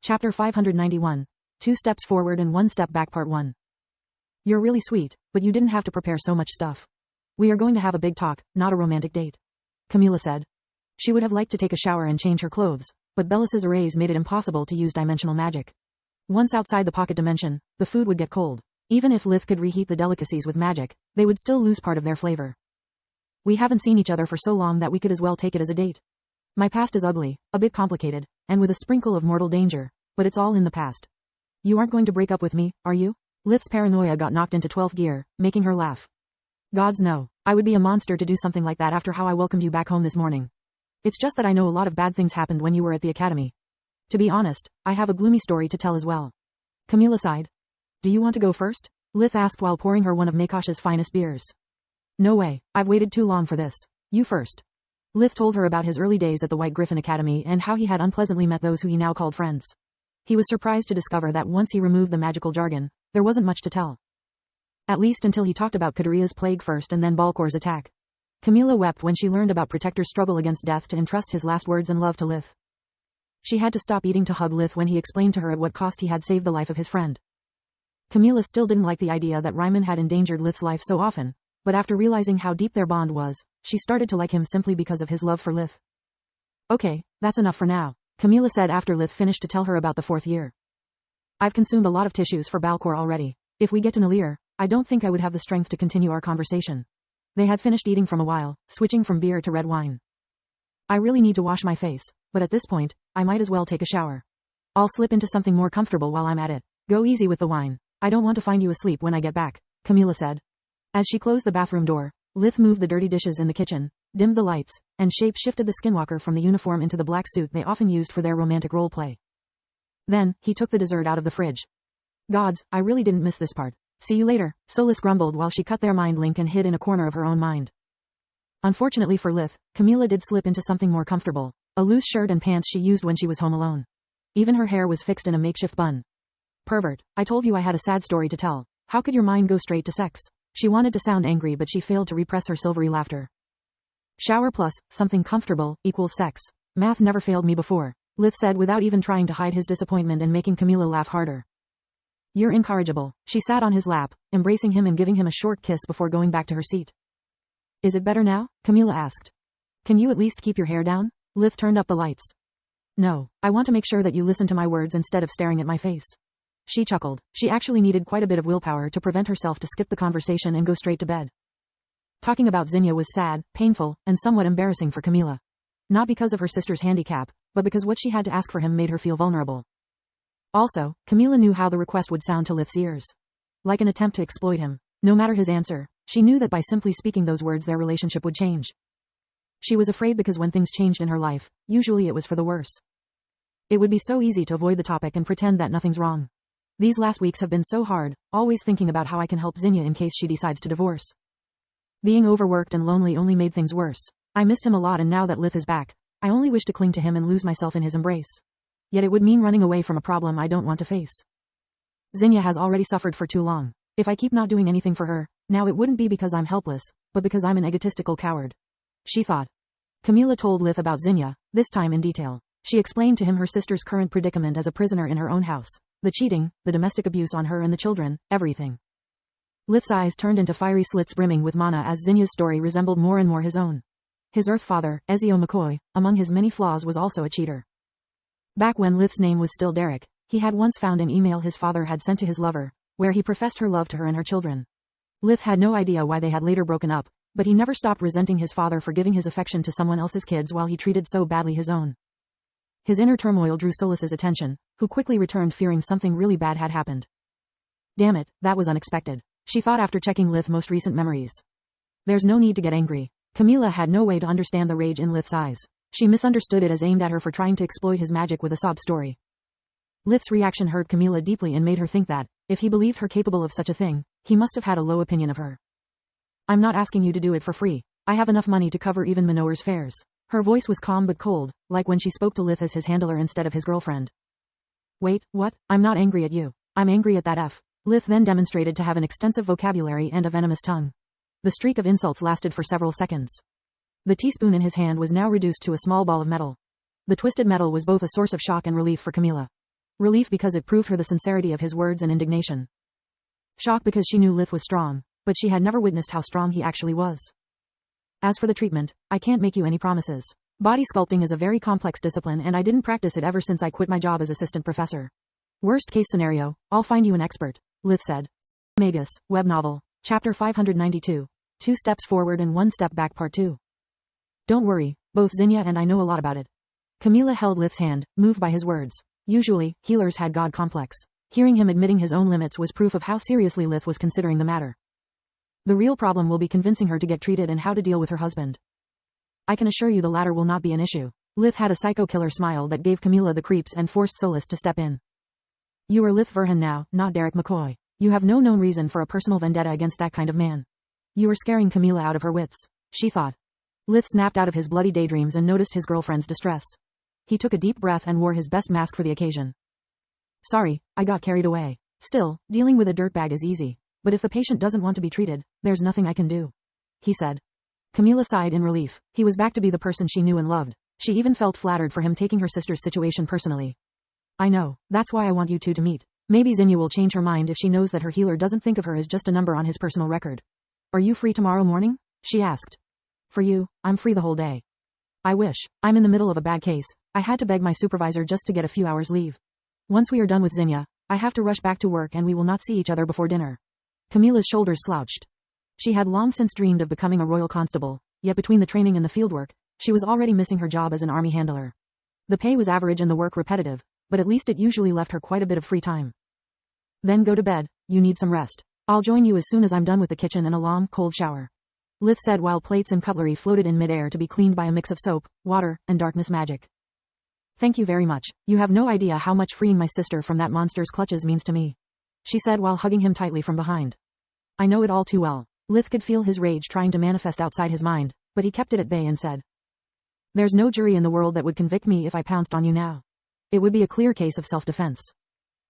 Chapter 591. 2 Steps Forward and 1 Step Back Part 1. You're really sweet, but you didn't have to prepare so much stuff. We are going to have a big talk, not a romantic date. Camilla said. She would have liked to take a shower and change her clothes, but Bellis's arrays made it impossible to use dimensional magic. Once outside the pocket dimension, the food would get cold. Even if Lith could reheat the delicacies with magic, they would still lose part of their flavor. We haven't seen each other for so long that we could as well take it as a date. My past is ugly, a bit complicated, and with a sprinkle of mortal danger, but it's all in the past. You aren't going to break up with me, are you? Lith's paranoia got knocked into 12th gear, making her laugh. Gods no, I would be a monster to do something like that after how I welcomed you back home this morning. It's just that I know a lot of bad things happened when you were at the academy. To be honest, I have a gloomy story to tell as well. Camilla sighed. Do you want to go first? Lith asked while pouring her one of Makosh's finest beers. No way, I've waited too long for this. You first. Lith told her about his early days at the White Griffin Academy and how he had unpleasantly met those who he now called friends. He was surprised to discover that once he removed the magical jargon, there wasn't much to tell. At least until he talked about Kadaria's plague first and then Balkor's attack. Camilla wept when she learned about Protector's struggle against death to entrust his last words and love to Lith. She had to stop eating to hug Lith when he explained to her at what cost he had saved the life of his friend. Camilla still didn't like the idea that Ryman had endangered Lith's life so often, but after realizing how deep their bond was, she started to like him simply because of his love for Lith. Okay, that's enough for now, Camilla said after Lith finished to tell her about the 4th year. I've consumed a lot of tissues for Balkor already. If we get to Nalir, I don't think I would have the strength to continue our conversation. They had finished eating from a while, switching from beer to red wine. I really need to wash my face, but at this point, I might as well take a shower. I'll slip into something more comfortable while I'm at it. Go easy with the wine. I don't want to find you asleep when I get back, Camilla said. As she closed the bathroom door, Lith moved the dirty dishes in the kitchen, dimmed the lights, and shape-shifted the skinwalker from the uniform into the black suit they often used for their romantic roleplay. Then, he took the dessert out of the fridge. Gods, I really didn't miss this part. See you later, Solis grumbled while she cut their mind link and hid in a corner of her own mind. Unfortunately for Lith, Camilla did slip into something more comfortable, a loose shirt and pants she used when she was home alone. Even her hair was fixed in a makeshift bun. Pervert, I told you I had a sad story to tell. How could your mind go straight to sex? She wanted to sound angry but she failed to repress her silvery laughter. Shower plus, something comfortable, equals sex. Math never failed me before, Lith said without even trying to hide his disappointment and making Camilla laugh harder. You're incorrigible. She sat on his lap, embracing him and giving him a short kiss before going back to her seat. Is it better now? Camilla asked. Can you at least keep your hair down? Lith turned up the lights. No, I want to make sure that you listen to my words instead of staring at my face. She chuckled. She actually needed quite a bit of willpower to prevent herself to skip the conversation and go straight to bed. Talking about Zinnia was sad, painful, and somewhat embarrassing for Camilla. Not because of her sister's handicap, but because what she had to ask for him made her feel vulnerable. Also, Camilla knew how the request would sound to Lith's ears. Like an attempt to exploit him. No matter his answer, she knew that by simply speaking those words their relationship would change. She was afraid because when things changed in her life, usually it was for the worse. It would be so easy to avoid the topic and pretend that nothing's wrong. These last weeks have been so hard, always thinking about how I can help Zinnia in case she decides to divorce. Being overworked and lonely only made things worse. I missed him a lot and now that Lith is back, I only wish to cling to him and lose myself in his embrace. Yet it would mean running away from a problem I don't want to face. Zinnia has already suffered for too long. If I keep not doing anything for her, now it wouldn't be because I'm helpless, but because I'm an egotistical coward. She thought. Camilla told Lith about Zinnia, this time in detail. She explained to him her sister's current predicament as a prisoner in her own house. The cheating, the domestic abuse on her and the children, everything. Lith's eyes turned into fiery slits brimming with mana as Zinnia's story resembled more and more his own. His Earth father, Ezio McCoy, among his many flaws was also a cheater. Back when Lith's name was still Derek, he had once found an email his father had sent to his lover, where he professed her love to her and her children. Lith had no idea why they had later broken up, but he never stopped resenting his father for giving his affection to someone else's kids while he treated so badly his own. His inner turmoil drew Solis's attention, who quickly returned fearing something really bad had happened. Damn it, that was unexpected, she thought after checking Lith's most recent memories. There's no need to get angry. Camilla had no way to understand the rage in Lith's eyes. She misunderstood it as aimed at her for trying to exploit his magic with a sob story. Lith's reaction hurt Camilla deeply and made her think that, if he believed her capable of such a thing, he must have had a low opinion of her. I'm not asking you to do it for free. I have enough money to cover even Minower's fares. Her voice was calm but cold, like when she spoke to Lith as his handler instead of his girlfriend. Wait, what? I'm not angry at you. I'm angry at that F. Lith then demonstrated to have an extensive vocabulary and a venomous tongue. The streak of insults lasted for several seconds. The teaspoon in his hand was now reduced to a small ball of metal. The twisted metal was both a source of shock and relief for Camilla. Relief because it proved her the sincerity of his words and indignation. Shock because she knew Lith was strong, but she had never witnessed how strong he actually was. As for the treatment, I can't make you any promises. Body sculpting is a very complex discipline and I didn't practice it ever since I quit my job as assistant professor. Worst case scenario, I'll find you an expert, Lith said. Magus, web novel, chapter 592. 2 steps forward and 1 step back part 2. Don't worry, both Zinnia and I know a lot about it. Camila held Lith's hand, moved by his words. Usually, healers had God complex. Hearing him admitting his own limits was proof of how seriously Lith was considering the matter. The real problem will be convincing her to get treated and how to deal with her husband. I can assure you the latter will not be an issue. Lith had a psycho-killer smile that gave Camila the creeps and forced Solis to step in. You are Lith Verhan now, not Derek McCoy. You have no known reason for a personal vendetta against that kind of man. You are scaring Camila out of her wits, she thought. Lith snapped out of his bloody daydreams and noticed his girlfriend's distress. He took a deep breath and wore his best mask for the occasion. Sorry, I got carried away. Still, dealing with a dirtbag is easy. But if the patient doesn't want to be treated, there's nothing I can do, he said. Camila sighed in relief. He was back to be the person she knew and loved. She even felt flattered for him taking her sister's situation personally. I know, that's why I want you two to meet. Maybe Zinnia will change her mind if she knows that her healer doesn't think of her as just a number on his personal record. Are you free tomorrow morning? She asked. For you, I'm free the whole day. I wish. I'm in the middle of a bad case. I had to beg my supervisor just to get a few hours leave. Once we are done with Zinnia, I have to rush back to work and we will not see each other before dinner. Camila's shoulders slouched. She had long since dreamed of becoming a royal constable, yet between the training and the fieldwork, she was already missing her job as an army handler. The pay was average and the work repetitive, but at least it usually left her quite a bit of free time. Then go to bed, you need some rest. I'll join you as soon as I'm done with the kitchen and a long, cold shower. Lith said while plates and cutlery floated in midair to be cleaned by a mix of soap, water, and darkness magic. Thank you very much. You have no idea how much freeing my sister from that monster's clutches means to me, she said while hugging him tightly from behind. I know it all too well. Lith could feel his rage trying to manifest outside his mind, but he kept it at bay and said. There's no jury in the world that would convict me if I pounced on you now. It would be a clear case of self-defense.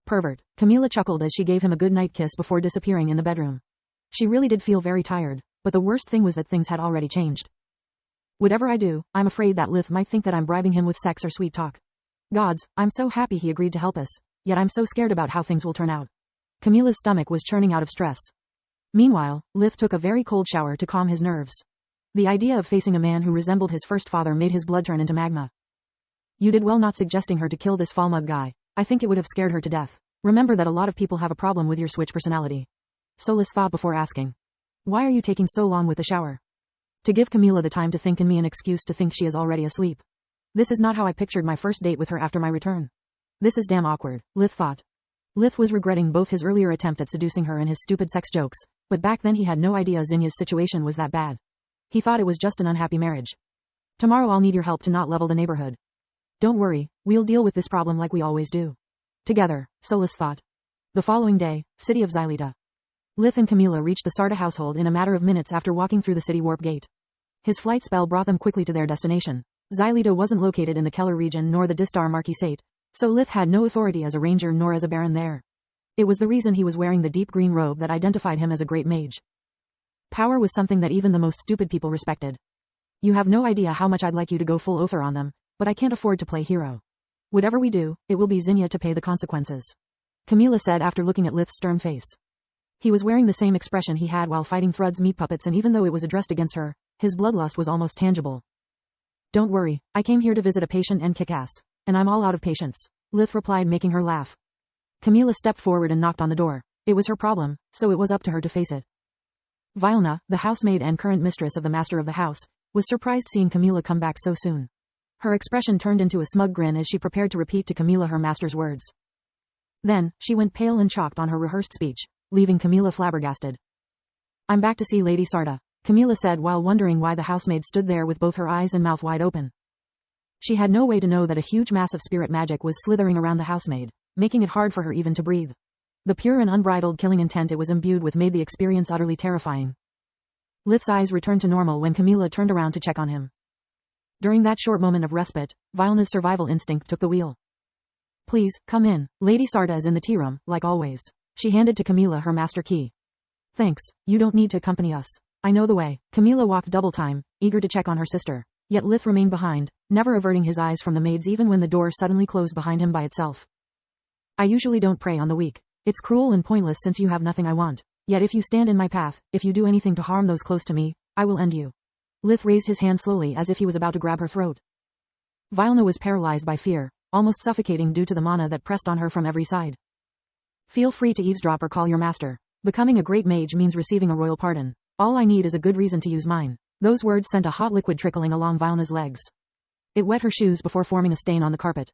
Pervert. Camila chuckled as she gave him a good night kiss before disappearing in the bedroom. She really did feel very tired, but the worst thing was that things had already changed. Whatever I do, I'm afraid that Lith might think that I'm bribing him with sex or sweet talk. Gods, I'm so happy he agreed to help us, yet I'm so scared about how things will turn out. Camila's stomach was churning out of stress. Meanwhile, Lith took a very cold shower to calm his nerves. The idea of facing a man who resembled his first father made his blood turn into magma. You did well not suggesting her to kill this Falmug guy. I think it would have scared her to death. Remember that a lot of people have a problem with your switch personality. Solis thought before asking. Why are you taking so long with the shower? To give Camila the time to think and me an excuse to think she is already asleep. This is not how I pictured my first date with her after my return. This is damn awkward, Lith thought. Lith was regretting both his earlier attempt at seducing her and his stupid sex jokes, but back then he had no idea Zinnia's situation was that bad. He thought it was just an unhappy marriage. Tomorrow I'll need your help to not level the neighborhood. Don't worry, we'll deal with this problem like we always do. Together, Solis thought. The following day, city of Xylita. Lith and Camila reached the Sarda household in a matter of minutes after walking through the city warp gate. His flight spell brought them quickly to their destination. Xylita wasn't located in the Keller region nor the Distar Marquisate, so Lith had no authority as a ranger nor as a baron there. It was the reason he was wearing the deep green robe that identified him as a great mage. Power was something that even the most stupid people respected. You have no idea how much I'd like you to go full Othar on them, but I can't afford to play hero. Whatever we do, it will be Zinnia to pay the consequences. Camila said after looking at Lith's stern face. He was wearing the same expression he had while fighting Thrud's meat puppets, and even though it was addressed against her, his bloodlust was almost tangible. Don't worry, I came here to visit a patient and kick ass, and I'm all out of patience, Lith replied, making her laugh. Camila stepped forward and knocked on the door. It was her problem, so it was up to her to face it. Vilna, the housemaid and current mistress of the master of the house, was surprised seeing Camila come back so soon. Her expression turned into a smug grin as she prepared to repeat to Camila her master's words. Then, she went pale and chalked on her rehearsed speech, leaving Camila flabbergasted. I'm back to see Lady Sarda, Camila said while wondering why the housemaid stood there with both her eyes and mouth wide open. She had no way to know that a huge mass of spirit magic was slithering around the housemaid, making it hard for her even to breathe. The pure and unbridled killing intent it was imbued with made the experience utterly terrifying. Lith's eyes returned to normal when Camila turned around to check on him. During that short moment of respite, Vilna's survival instinct took the wheel. Please, come in. Lady Sarda is in the tea room, like always. She handed to Camila her master key. Thanks, you don't need to accompany us. I know the way. Camila walked double time, eager to check on her sister. Yet Lith remained behind, never averting his eyes from the maids even when the door suddenly closed behind him by itself. I usually don't prey on the weak. It's cruel and pointless since you have nothing I want. Yet if you stand in my path, if you do anything to harm those close to me, I will end you. Lith raised his hand slowly as if he was about to grab her throat. Vilna was paralyzed by fear, almost suffocating due to the mana that pressed on her from every side. Feel free to eavesdrop or call your master. Becoming a great mage means receiving a royal pardon. All I need is a good reason to use mine. Those words sent a hot liquid trickling along Vilna's legs. It wet her shoes before forming a stain on the carpet.